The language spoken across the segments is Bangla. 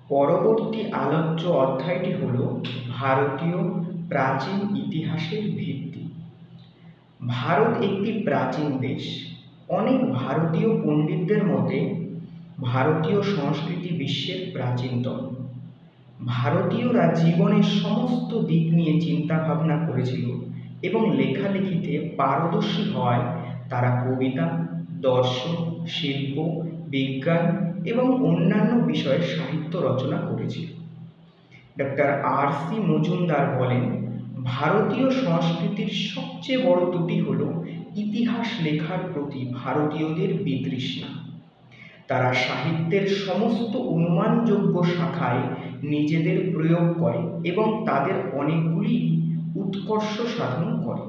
পরবর্তী আলোচ্য অধ্যায়টি হল ভারতীয় প্রাচীন ইতিহাসের ভিত্তি। ভারত একটি প্রাচীন দেশ। অনেক ভারতীয় পণ্ডিতদের মতে ভারতীয় সংস্কৃতি বিশ্বের প্রাচীনতম। ভারতীয়রা জীবনের সমস্ত দিক নিয়ে চিন্তা ভাবনা করেছিল এবং লেখালেখিতে পারদর্শী হওয়ায় তারা কবিতা, দর্শন, শিল্প, বিজ্ঞান এবং অন্যান্য বিষয়ে সাহিত্য রচনা করেছিল। Doctor R C. মজুমদার বলেন, ভারতীয় সংস্কৃতির সবচেয়ে বড় ত্রুটি হল ইতিহাস লেখার প্রতি ভারতীয়দের বিতৃষ্ণা। তারা সাহিত্যের সমস্ত অনুমানযোগ্য শাখায় নিজেদের প্রয়োগ করে এবং তাদের অনেকগুলি উৎকর্ষ সাধন করে।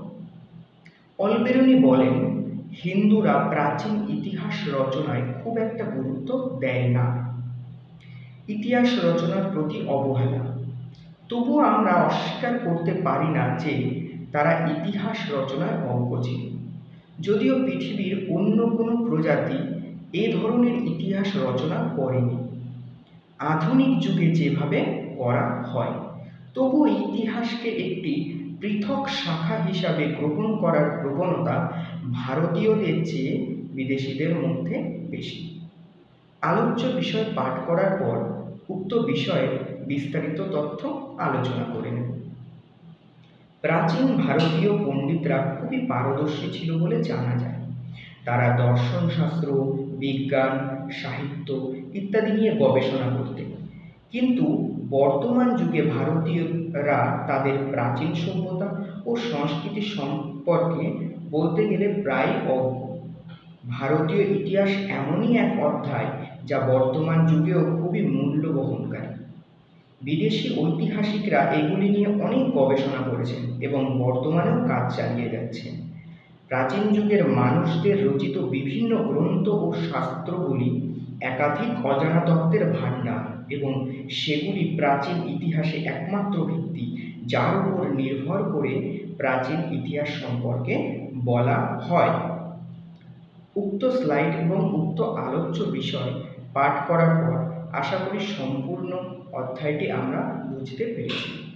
অলবেরুনি বলেন, হিন্দুরা প্রাচীন ইতিহাস রচনায় খুব একটা গুরুত্ব দেয় না। ইতিহাস রচনার প্রতি অবহেলা। তবুও আমরা অস্বীকার করতে পারি না যে তারা ইতিহাস রচনায় অজ্ঞ ছিল। যদিও পৃথিবীর অন্য কোনো প্রজাতি এ ধরনের ইতিহাস রচনা করেনি আধুনিক যুগে যেভাবে করা হয়, তবুও ইতিহাসকে একটি পৃথক শাখা হিসাবে গ্রহণ করার প্রবণতা ভারতীয়দের চেয়ে বিদেশিদের মধ্যে বেশি। আলোচ্য বিষয় পাঠ করার পর উক্ত বিষয়ে বিস্তারিত তথ্য আলোচনা করে নেব। প্রাচীন ভারতীয় পণ্ডিতরা খুবই পারদর্শী ছিল বলে জানা যায়। তারা দর্শনশাস্ত্র, বিজ্ঞান, সাহিত্য ইত্যাদি নিয়ে গবেষণা করতেন। কিন্তু বর্তমান যুগে ভারতীয়রা তাদের প্রাচীন সভ্যতা ও সংস্কৃতি সম্পর্কে বলতে গেলে প্রায় অজ্ঞ। ভারতীয় ইতিহাস এমনই এক অধ্যায় যা বর্তমান যুগেও খুবই মূল্য বহনকারী। বিদেশি ঐতিহাসিকরা এগুলি নিয়ে অনেক গবেষণা করেছেন এবং বর্তমানেও কাজ চালিয়ে যাচ্ছেন। প্রাচীন যুগের মানুষদের রচিত বিভিন্ন গ্রন্থ ও শাস্ত্রগুলি একাধিক অজানা তত্ত্বের ভাণ্ডার এবং সেগুলি প্রাচীন ইতিহাসে একমাত্র ভিত্তি যার উপর নির্ভর করে প্রাচীন ইতিহাস সম্পর্কে বলা হয়। উক্ত স্লাইড এবং উক্ত আলোচ্য বিষয় পাঠ করার পর আশা করি সম্পূর্ণ অধ্যায়টি আমরা বুঝতে পেরেছি।